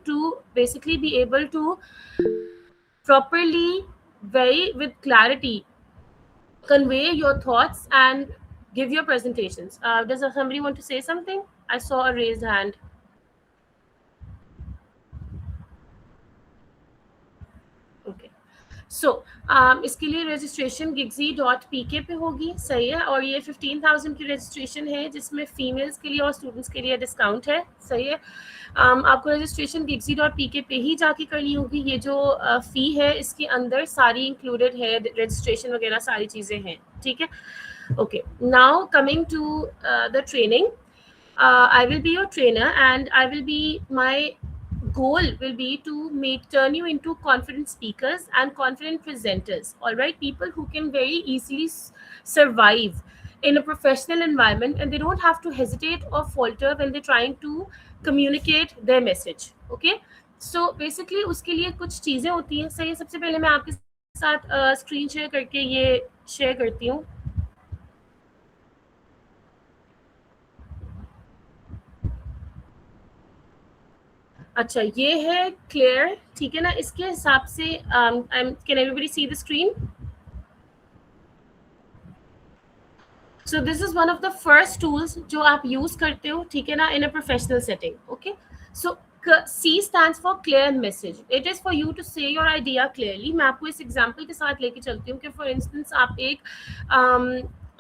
to basically be able to properly, very with clarity, convey your thoughts and give your presentations. Does somebody want to say something? I saw a raised hand. Okay so इसके लिए registration gigzy.pk पे होगी, सही है, और ये 15,000 की registration है जिसमें फीमेल्स के लिए और स्टूडेंट्स के लिए डिस्काउंट है, सही है। आपको रजिस्ट्रेशन gigzy.pk पे ही जाके करनी होगी। ये जो फ़ी है इसके अंदर सारी इंक्लूडेड है, रजिस्ट्रेशन वगैरह सारी चीज़ें हैं, ठीक है। Okay, now coming to the training, I will be your trainer and I will be my goal will be to turn you into confident speakers and confident presenters, all right, people who can very easily survive in a professional environment and they don't have to hesitate or falter when they're trying to communicate their message, okay। So basically उसके लिए कुछ चीज़ें होती हैं, सही है। सबसे पहले मैं आपके साथ स्क्रीन शेयर करके ये शेयर करती हूँ। अच्छा, ये है क्लियर, ठीक है ना। इसके हिसाब से can everybody see the screen? So this is one of the first tools जो आप यूज करते हो, ठीक है ना, in a professional setting, okay. So C stands for clear message. It is for you to say your idea clearly. मैं आपको इस एग्जाम्पल के साथ लेके चलती हूँ कि फॉर इंस्टेंस आप एक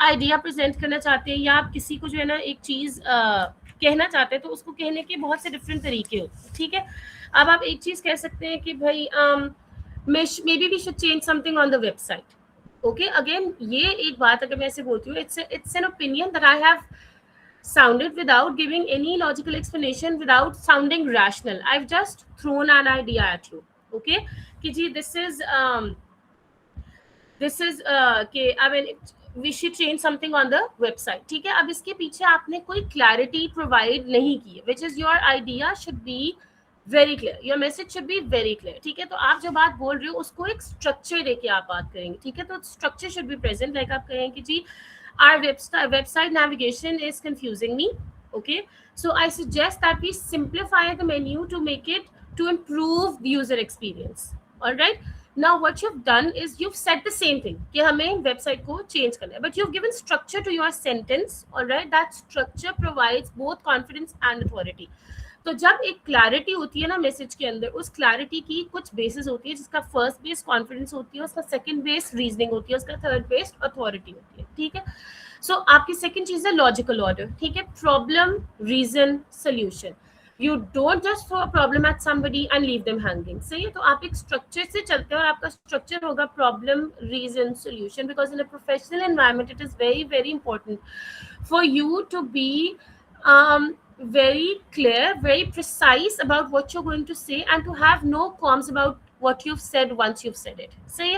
आइडिया प्रेजेंट करना चाहते हैं या आप किसी को जो है ना एक चीज़ कहना चाहते हैं, तो उसको कहने के बहुत से डिफरेंट तरीके होते हैं, ठीक है। अब आप एक चीज़ कह सकते हैं कि भाई maybe we should change something on the website, okay. Again ये एक बात अगर मैं ऐसे बोलती हूँ, it's an opinion that I have sounded without giving any logical explanation, without sounding rational. I've just thrown an idea at you, okay, कि जी this is कि I mean we should change something on the website, ठीक है। अब इसके पीछे आपने कोई clarity provide नहीं की है, which is your idea should be very clear, your message should be very clear, ठीक है। तो आप जो बात बोल रहे हो उसको एक structure देके आप बात करेंगे, ठीक है। तो structure should be present, like आप कहें कि जी our website navigation is confusing me, okay, so I suggest that we simplify the menu to make it to improve the user experience, all right। Now what you've done is you've said the same thing कि हमें website को change करना है, but you've given structure to your sentence, all right। That structure provides both confidence and authority। तो जब एक clarity होती है ना मैसेज के अंदर, उस क्लैरिटी की कुछ बेसिस होती है, जिसका फर्स्ट बेस कॉन्फिडेंस होती है, उसका सेकंड बेस रीजनिंग होती है, उसका थर्ड बेस अथॉरिटी होती है, ठीक है। सो आपकी सेकंड चीज है लॉजिकल ऑर्डर, ठीक है। Problem, reason, solution. You don't just throw a problem at somebody and leave them hanging, सही है। तो आप एक स्ट्रक्चर से चलते हैं और आपका स्ट्रक्चर होगा problem, reason, solution, because in a professional environment it is very very important for you to be very clear, very precise about what you're going to say, and to have no qualms about what you've said once you've said it. Say,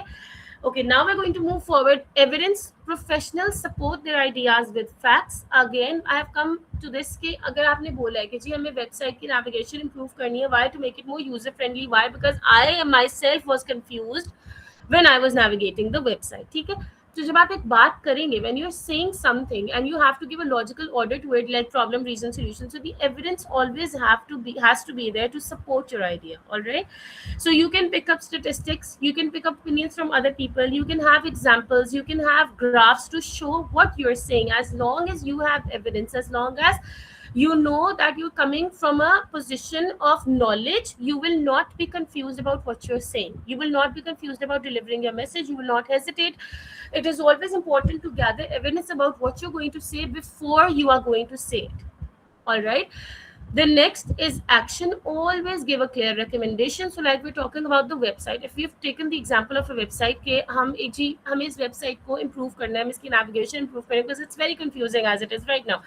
okay, now we're going to move forward. Evidence. Professionals support their ideas with facts. Again, I have come to this कि अगर आपने बोला है कि जी हमें website की navigation improve करनी है, why, to make it more user friendly, why, because I myself was confused when I was navigating the website, ठीक है। तो जब आप एक बात करेंगे, when you're saying something and you have to give a logical order to it, like problem, reason, solution, so the evidence always has to be there to support your idea, all right। So you can pick up statistics, you can pick up opinions from other people, you can have examples, you can have graphs to show what you're saying. As long as you have evidence, as long as you know that you're coming from a position of knowledge, you will not be confused about what you're saying, you will not be confused about delivering your message, you will not hesitate. It is always important to gather evidence about what you're going to say before you are going to say it, all right। The next is action. Always give a clear recommendation. So like we're talking about the website, if we've taken the example of a website के हमें इस website को improve करना है, हमें इसकी navigation improve करना है, because it's very confusing as it is right now.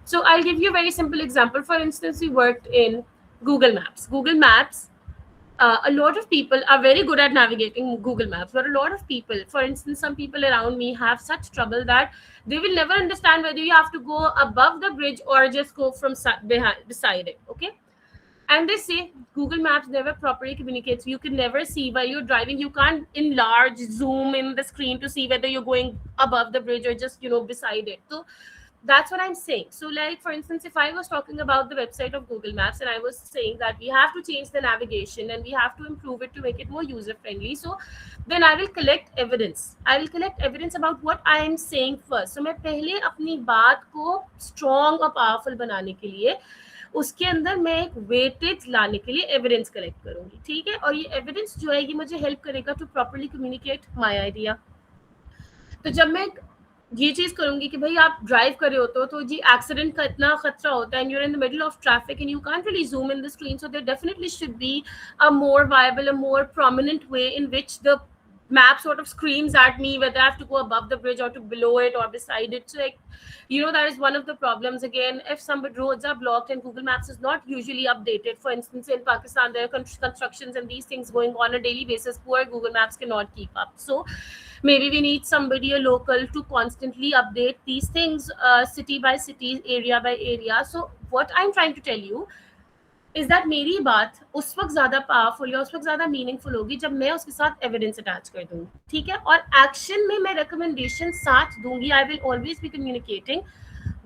So I'll give you a very simple example. For instance, we worked in Google Maps. Google Maps, a lot of people are very good at navigating Google Maps, but a lot of people, for instance, some people around me have such trouble that they will never understand whether you have to go above the bridge or just go from beside it, okay? And they say Google Maps never properly communicates. You can never see while you're driving. You can't enlarge, zoom in the screen to see whether you're going above the bridge or just, beside it. So that's what I'm saying. So like for instance, if I was talking about the website of Google Maps and I was saying that we have to change the navigation and we have to improve it to make it more user friendly, so then I will collect evidence. I will collect evidence about what I am saying first. So मैं पहले अपनी बात को strong और powerful बनाने के लिए उसके अंदर मैं एक वेटेज लाने के लिए एविडेंस कलेक्ट करूंगी, ठीक है। और ये एविडेंस जो है ये मुझे हेल्प करेगा to properly communicate my idea. तो जब मैं ये चीज करूंगी कि भाई आप ड्राइव कर रहे हो तो जी एक्सीडेंट का इतना खतरा होता है and you are in the middle of traffic and you can't really zoom in the screen, so there definitely should be a more viable, a more prominent way in which the map sort of screams at me whether I have to go above the bridge or to below it or beside it. So like, you know, that is one of the problems. Again, if some roads are blocked and Google Maps is not usually updated, for instance in Pakistan there are constructions and these things going on a daily basis, poor Google Maps cannot keep up. So maybe we need somebody, a local, to constantly update these things, city by city, area by area. So what I'm trying to tell you is that मेरी बात उस वक्त ज्यादा powerful या उस वक्त ज्यादा meaningful होगी जब मैं उसके साथ एविडेंस अटैच कर दूंगी, ठीक है। और एक्शन में मैं रिकमेंडेशन साथ दूंगी। I will always be communicating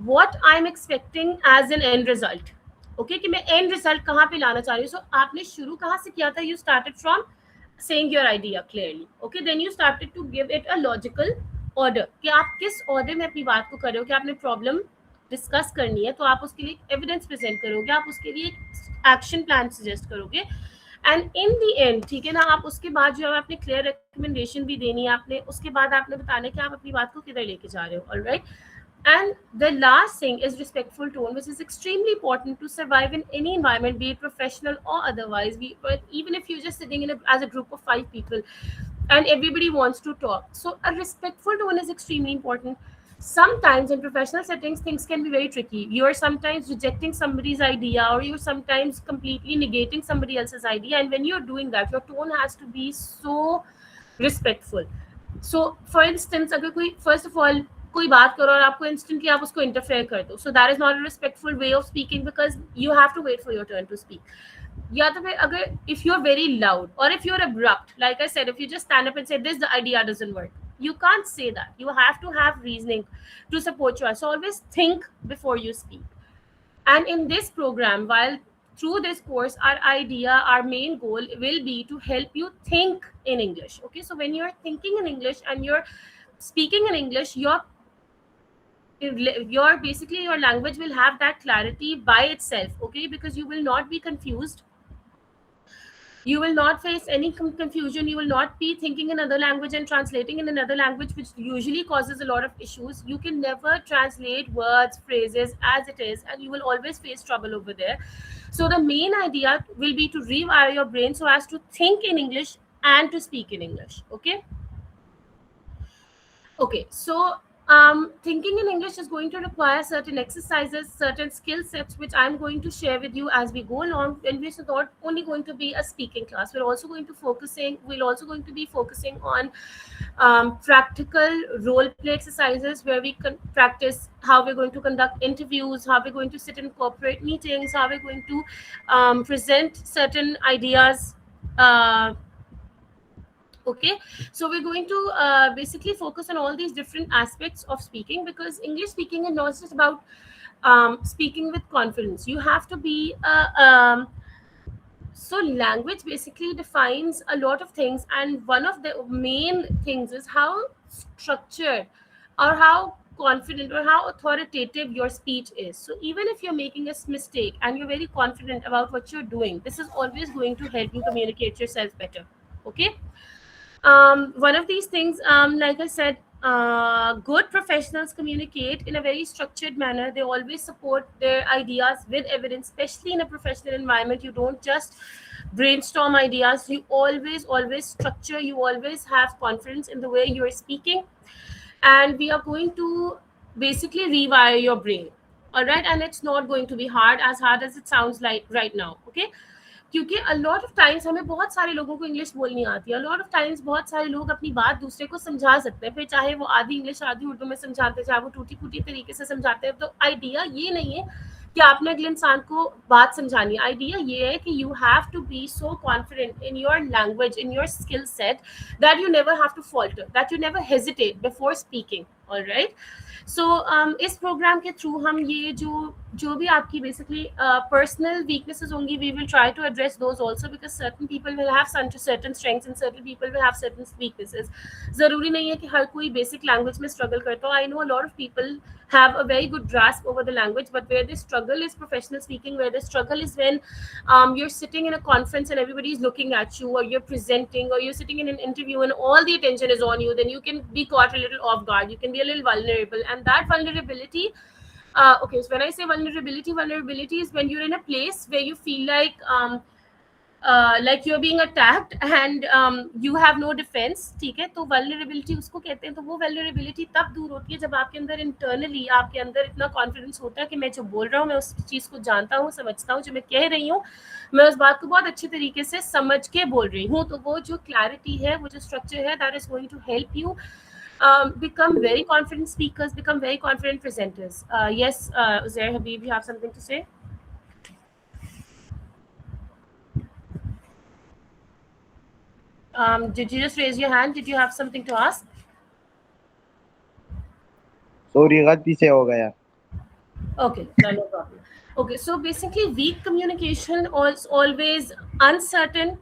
what I am expecting as an end result, okay, कि मैं एंड रिजल्ट कहाँ पे लाना चाह रही हूँ। सो आपने शुरू कहाँ से किया था? You started from saying your idea clearly, okay, then you started to give it a logical order कि आप किस ऑर्डर में अपनी बात को कर रहे हो, कि आपने प्रॉब्लम डिस्कस करनी है तो आप उसके लिए एविडेंस प्रेजेंट करोगे, आप उसके लिए एक्शन प्लान सजेस्ट करोगे एंड इन दी एंड, ठीक है ना, आप उसके बाद जो है आपने क्लियर रिकमेंडेशन भी देनी है, आपने उसके बाद आपने बताना है कि आप अपनी बात को किधर लेके जा रहे हो, alright. And the last thing is respectful tone, which is extremely important to survive in any environment, be it professional or otherwise. Even if you're just sitting in as a group of 5 people and everybody wants to talk. So a respectful tone is extremely important. Sometimes in professional settings, things can be very tricky. You're sometimes rejecting somebody's idea or you're sometimes completely negating somebody else's idea. And when you're doing that, your tone has to be so respectful. So for instance, अगर कोई first of all कोई बात करो और आपको instantly आप उसको interfere कर दो, so that is not a respectful way of speaking because you have to wait for your turn to speak. या तो फिर अगर if you are very loud और if you are abrupt, like I said, if you just stand up and say this the idea doesn't work, you can't say that. You have to have reasoning to support you. So always think before you speak. And in this program, while through this course, our idea, our main goal will be to help you think in English, okay? So when you're thinking in English and you're speaking in English, your basically your language will have that clarity by itself, okay, because you will not be confused, you will not face any confusion, you will not be thinking in another language and translating in another language, which usually causes a lot of issues. You can never translate words, phrases as it is, and you will always face trouble over there. So the main idea will be to rewire your brain so as to think in English and to speak in English, okay. So thinking in English is going to require certain exercises, certain skill sets, which I'm going to share with you as we go along. And we're not only going to be a speaking class, we're also going to be focusing on practical role play exercises where we can practice how we're going to conduct interviews, how we're going to sit in corporate meetings, how we're going to present certain ideas. Okay, so we're going to basically focus on all these different aspects of speaking, because English speaking is not just about speaking with confidence. You have to be so language basically defines a lot of things, and one of the main things is how structured or how confident or how authoritative your speech is. So even if you're making a mistake and you're very confident about what you're doing, this is always going to help you communicate yourself better, okay. One of these things, like I said, good professionals communicate in a very structured manner. They always support their ideas with evidence, especially in a professional environment. You don't just brainstorm ideas. You always structure. You always have confidence in the way you are speaking. And we are going to basically rewire your brain. All right. And it's not going to be hard as it sounds like right now. Okay. क्योंकि a lot of times हमें बहुत सारे लोगों को English बोलनी आती है, a lot of times बहुत सारे लोग अपनी बात दूसरे को समझा सकते हैं, फिर चाहे वो आधी इंग्लिश आधी उर्दू में समझाते हैं, चाहे वो टूटी फूटी तरीके से समझाते हैं। तो आइडिया ये नहीं है कि आपने अगले इंसान को बात समझानी है, आइडिया ये है कि you have to be so confident in your language, in your skill set, that you never have to falter, that you never hesitate before speaking, all right. So इस प्रोग्राम के थ्रू हम ये जो भी आपकी बेसिकली पर्सनल वीकनेसेस होंगी, we will try to address those also, because certain people will have certain strengths and certain people will have certain weaknesses. ज़रूरी नहीं है कि हर कोई बेसिक लैंग्वेज में स्ट्रगल करता हो. I know a lot of people have a very good grasp over the language, but where they struggle is professional speaking, where the struggle is when you're sitting in a conference and everybody is looking at you, or you're presenting, or you're sitting in an interview and all the attention is on you. Then you can be caught a little off guard, you can be a little vulnerable, and that vulnerability, okay, so when I say vulnerability is when you're in a place where you feel like you're being attacked and you have no defense. ठीक है, तो vulnerability उसको कहते हैं. तो वो vulnerability तब दूर होती है जब आपके अंदर internally आपके अंदर इतना confidence होता है कि मैं जो बोल रहा हूँ, मैं उस चीज़ को जानता हूँ, समझता हूँ, जो मैं कह रही हूँ मैं उस बात को बहुत अच्छे तरीके से समझ के बोल रही हूँ. तो वो जो clarity है, वो जो structure है, that is going to help you become very confident speakers, become very confident presenters. Yes, Uzair Habib, you have something to say? Did you just raise your hand? Did you have something to ask? Sorry, गलती से हो गया. Okay, no problem. Okay, so basically, weak communication is always uncertain.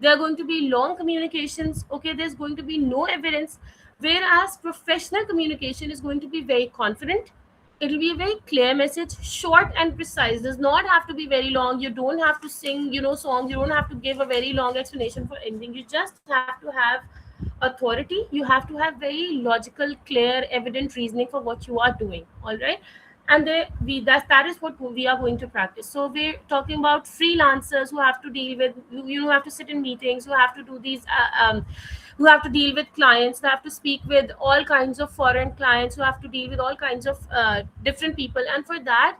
There are going to be long communications. Okay, there's going to be no evidence. Whereas professional communication is going to be very confident. It'll be a very clear message, short and precise. Does not have to be very long. You don't have to sing, songs. You don't have to give a very long explanation for anything. You just have to have authority. You have to have very logical, clear, evident reasoning for what you are doing. All right, and that is what we are going to practice. So we're talking about freelancers who have to deal with, have to sit in meetings, who have to do these who have to deal with clients, who have to speak with all kinds of foreign clients, who have to deal with all kinds of different people. And for that,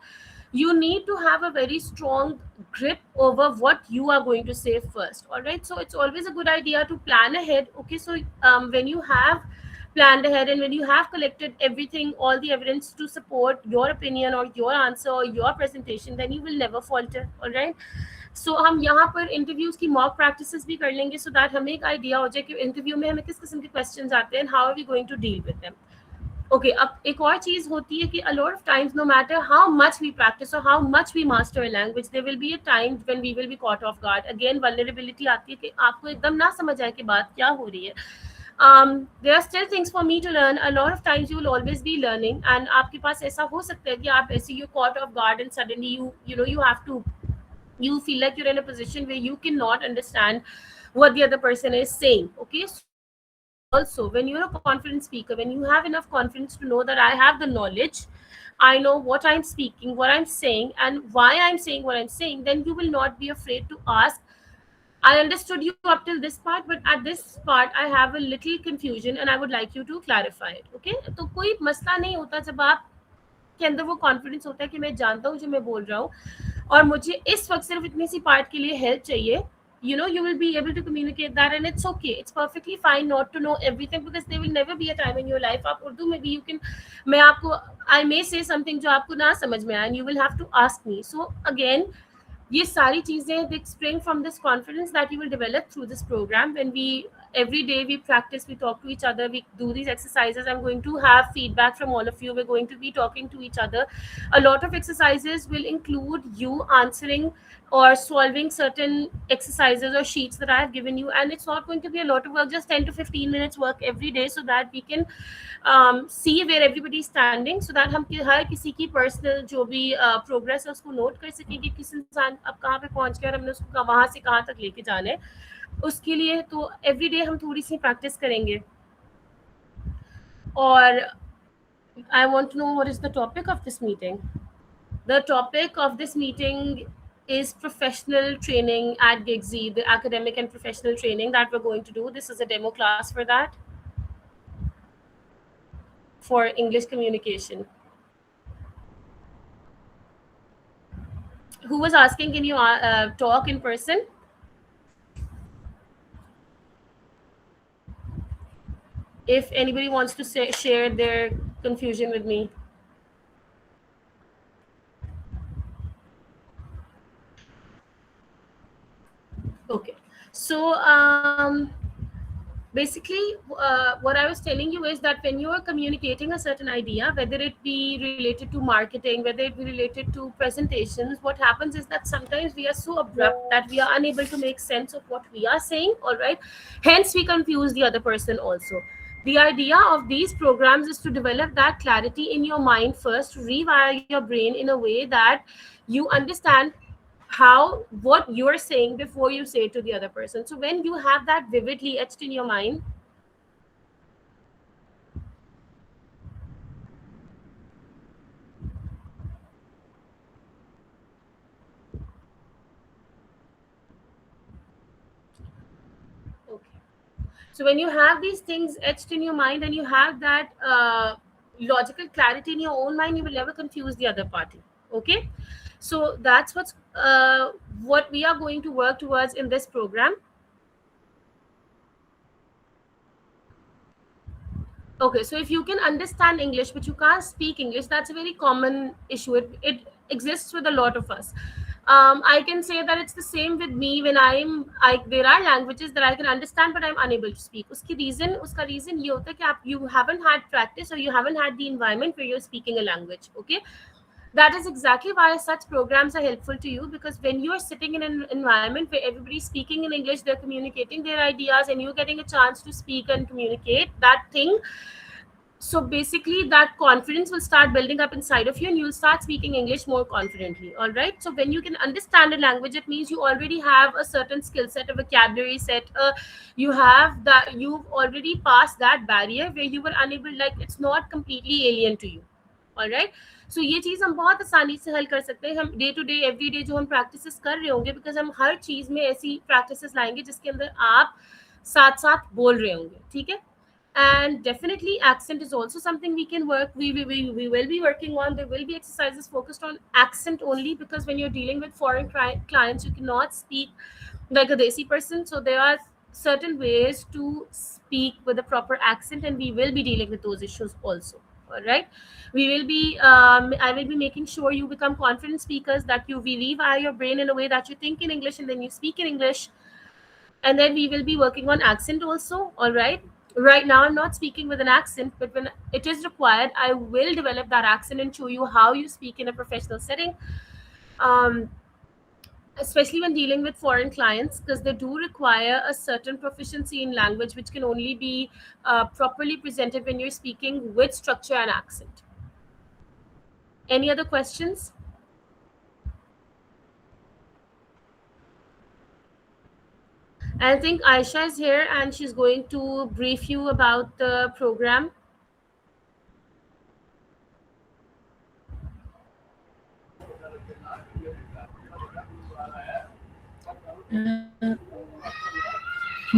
you need to have a very strong grip over what you are going to say first. All right, so it's always a good idea to plan ahead. Okay, so when you have planned ahead and when you have collected everything, all the evidence to support your opinion or your answer or your presentation, then you will never falter. All right, सो हम यहाँ पर interviews की mock practices भी कर लेंगे, so that हमें एक idea हो जाए कि इंटरव्यू में हमें किस किस्म के क्वेश्चंस आते हैं, how are we going to deal with them. Okay, अब एक और चीज होती है कि a lot of times, no matter how much we practice or how much we master a language, there will be a time when we will be caught off guard. Again, vulnerability आती है कि आपको एकदम ना समझ आए कि बात क्या हो रही है. There are still things for me to learn. A lot of times you will always be learning, and आपके पास ऐसा हो सकता है कि आप ऐसे you caught off guard and suddenly you have to, you feel like you're in a position where you cannot understand what the other person is saying. Okay, so also when you're a confident speaker, when you have enough confidence to know that I have the knowledge, I know what I'm speaking, what I'm saying, and why I'm saying what I'm saying, then you will not be afraid to ask, I understood you up till this part, but at this part I have a little confusion and I would like you to clarify it. Okay, तो कोई मसला नहीं होता जब आप के अंदर वो कॉन्फिडेंस होता है कि मैं जानता हूँ जो मैं बोल रहा हूँ और मुझे इस वक्त सिर्फ इतनी सी पार्ट के लिए हेल्प चाहिए. You will be able to communicate that, and it's okay, it's perfectly fine not to know everything, because there will never be a time in your life आप उर्दू में भी you can, मैं आपको, I may say something जो आपको ना समझ में आए and you will have to ask me. So again, ये सारी चीजें they spring from this confidence that you will develop through this program. When we every day we practice, we talk to each other, we do these exercises. I'm going to have feedback from all of you. We're going to be talking to each other. A lot of exercises will include you answering or solving certain exercises or sheets that I have given you, and it's not going to be a lot of work, just 10 to 15 minutes work every day, so that we can see where everybody is standing, so that हम हर किसी की personal जो भी progress है उसको note कर सकें कि किस इंसान अब कहाँ पे पहुँच गया और हमने उसको वहाँ से कहाँ तक लेके जाना है. उसके लिए तो एवरीडे हम थोड़ी सी प्रैक्टिस करेंगे. और I want to know what is the topic of this meeting. The topic of this meeting is professional training at Gigsy, the academic and professional training that we're going to do. This is a demo class for that, for English communication. Who was asking, can you talk in person? If anybody wants to share their confusion with me. Okay, so basically what I was telling you is that when you are communicating a certain idea, whether it be related to marketing, whether it be related to presentations, what happens is that sometimes we are so abrupt that we are unable to make sense of what we are saying, all right? Hence we confuse the other person also. The idea of these programs is to develop that clarity in your mind first, to rewire your brain in a way that you understand how what you're saying before you say it to the other person. So when you have that vividly etched in your mind, okay, so when you have these things etched in your mind and you have that logical clarity in your own mind, you will never confuse the other party. Okay, so that's what we are going to work towards in this program. Okay, so if you can understand English but you can't speak English, that's a very common issue. It exists with a lot of us. I can say that it's the same with me when there are languages that I can understand but I'm unable to speak. Uska reason ये होता है कि you haven't had practice or you haven't had the environment where you're speaking a language. Okay, that is exactly why such programs are helpful to you, because when you are sitting in an environment where everybody's speaking in English, they're communicating their ideas and you're getting a chance to speak and communicate that thing, so basically that confidence will start building up inside of you and you'll start speaking English more confidently. All right, so when you can understand a language, it means you already have a certain skill set, a vocabulary set, you've already passed that barrier where you were unable, like it's not completely alien to you. All right, सो ये चीज़ हम बहुत आसानी से हल कर सकते हैं, हम day to day every day जो हम प्रैक्टिसेस कर रहे होंगे, बिकॉज हम हर चीज़ में ऐसी प्रैक्टिसेस लाएंगे जिसके अंदर आप साथ साथ बोल रहे होंगे. ठीक है, and definitely accent is also something we can work, we will be working on. There will be exercises focused on accent only, because when you're dealing with foreign clients, you cannot speak like a desi person, so there are certain ways to speak with a proper accent, and we will be dealing with those issues also. All right, I will be making sure you become confident speakers, that you rewire your brain in a way that you think in English and then you speak in English. And then we will be working on accent also. All right now I'm not speaking with an accent, but when it is required, I will develop that accent and show you how you speak in a professional setting, um, especially when dealing with foreign clients, because they do require a certain proficiency in language, which can only be properly presented when you're speaking with structure and accent. Any other questions? I think Aisha is here and she's going to brief you about the program.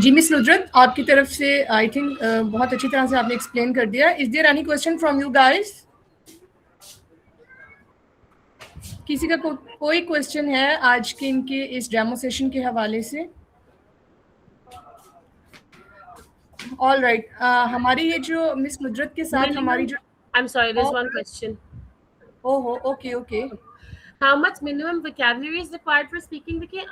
जी miss Nuzrat, आपकी तरफ से I think बहुत अच्छी तरह से आपने explain कर दिया. Is there any question from you guys? किसी का कोई क्वेश्चन है आज के इनके इस डेमो सेशन के हवाले से? ऑल राइट, हमारी ये जो मिस नुजरत के साथ हमारी जो I'm sorry, there's one question. ओहो, okay okay. How much minimum vocabulary is required for speaking? देखिए,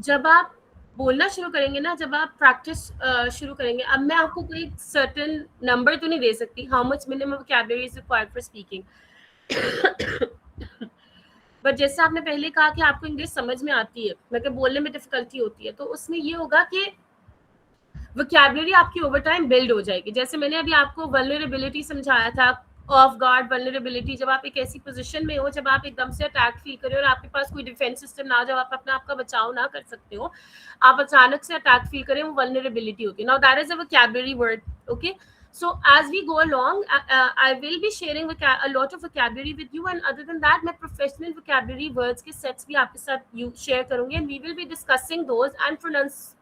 जब आप बोलना शुरू करेंगे ना, जब आप प्रैक्टिस शुरू करेंगे, अब मैं आपको कोई सर्टेन नंबर तो नहीं दे सकती how much minimum vocabulary is required for speaking, but जैसे आपने पहले कहा कि आपको इंग्लिश समझ में आती है मगर बोलने में डिफिकल्टी होती है, तो उसमें ये होगा कि वोकैबुलरी आपकी ओवर टाइम बिल्ड हो जाएगी. जैसे मैंने अभी आपको वल्नरेबिलिटी समझाया था, ऑफ गार्ड वल्नरेबिलिटी, जब आप एक ऐसी पोजीशन में हो जब आप एकदम से अटैक फील कर रहे हो और आपके पास कोई डिफेंस सिस्टम ना, जब आप अपना आपका बचाव ना कर सकते हो, आप अचानक से अटैक फील करें, वो वल्नरेबिलिटी होती है. Now that is a vocabulary word. Okay, so as we go along, I will be sharing a lot of vocabulary with you, and other than that मैं professional vocabulary words के sets भी आपके साथ share करूँगी, and we will be discussing those, and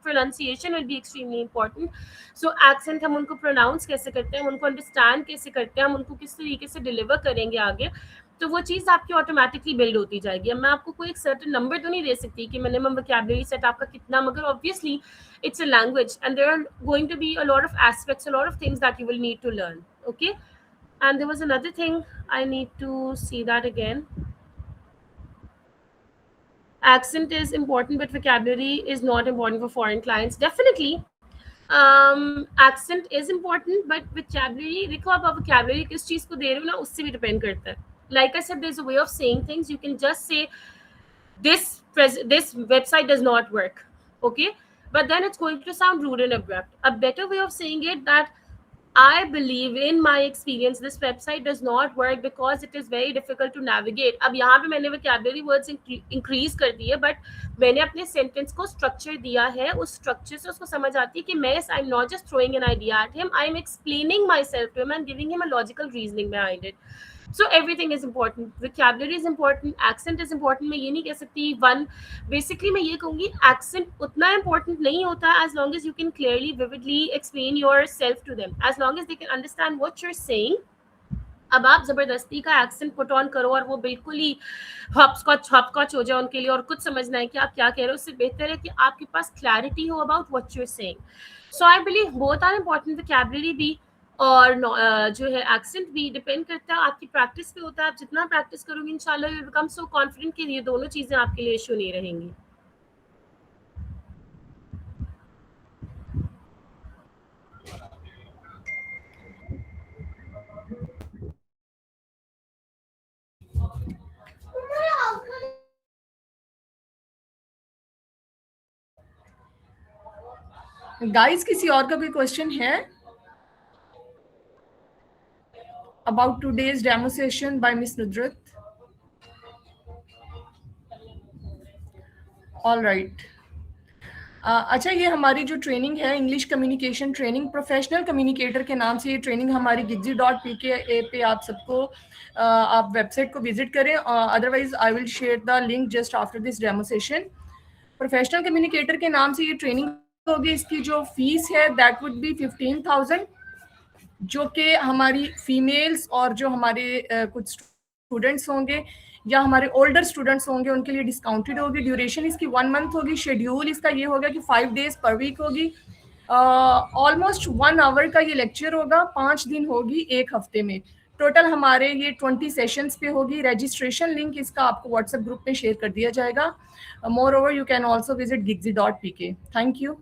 pronunciation will be extremely important. So accent हम उनको pronounce कैसे करते हैं, हम उनको understand कैसे करते हैं, हम उनको किस तरीके से deliver करेंगे आगे, तो वो चीज़ आपकी ऑटोमेटिकली बिल्ड होती जाएगी. अब मैं आपको कोई एक सर्टेन नंबर तो नहीं दे सकती कि मिनिमम वोकैबुलरी सेट आपका कितना, मगर obviously it's a language and there are going to be a lot of aspects, a lot of things that you will need to learn. Okay, and there was another thing I need to see that again. Accent is important but vocabulary is not important for foreign clients. Definitely accent is important but vocabulary, देखो आप vocabulary किस चीज को दे रहे हो ना, उससे भी डिपेंड करता है. Like I said, there's a way of saying things. You can just say this website does not work, okay, but then it's going to sound rude and abrupt. A better way of saying it, that I believe, in my experience, this website does not work because it is very difficult to navigate. अब यहाँ पे मैंने vocabulary words increase कर दिए, but मैंने अपने sentence को structure दिया है. उस structure से उसको समझ आती है कि मैं, I'm not just throwing an idea at him, I'm explaining myself to him and giving him a logical reasoning behind it. So everything is important. Vocabulary is important, accent is important. मैं ये नहीं कह सकती one. Basically मैं ये कहूँगी accent उतना important नहीं होता as long as you can clearly, vividly explain yourself to them. As long as they can understand what you're saying. अब आप जबरदस्ती का एक्सेंट पुट ऑन करो और वो बिल्कुल ही हॉपस्कॉच हो जाए उनके लिए और कुछ समझना है कि आप क्या कह रहे हो, उससे बेहतर है कि आपके पास क्लैरिटी हो about what you are saying. So I believe both are important. Vocabulary भी और जो है एक्सेंट भी डिपेंड करता है आपकी प्रैक्टिस पे होता है. आप जितना प्रैक्टिस करोगे इंशाल्लाह you will become so confident कि ये दोनों चीजें आपके लिए इशू नहीं रहेंगी. गाइस किसी और का कोई क्वेश्चन है about today's demo session by miss Nuzrat? All right. अच्छा, ये हमारी जो ट्रेनिंग है English communication training, professional communicator के नाम से ये ट्रेनिंग हमारी gigzy.pk पे आप सबको आप वेबसाइट को विजिट करें. Otherwise I will share the link just after this demo session. Professional communicator के नाम से ये ट्रेनिंग होगी. इसकी जो फीस है दैट वुड बी 15,000, जो कि हमारी फीमेल्स और जो हमारे कुछ स्टूडेंट्स होंगे या हमारे ओल्डर स्टूडेंट्स होंगे उनके लिए डिस्काउंटेड होगी. ड्यूरेशन इसकी 1 मंथ होगी. शेड्यूल इसका ये होगा कि 5 days पर वीक होगी. ऑलमोस्ट 1 hour का ये लेक्चर होगा. 5 दिन होगी एक हफ्ते में. टोटल हमारे ये 20 सेशंस पे होगी. रजिस्ट्रेशन लिंक इसका आपको व्हाट्सएप ग्रुप पे शेयर कर दिया जाएगा. More over you can also visit gigzy.pk. Thank you.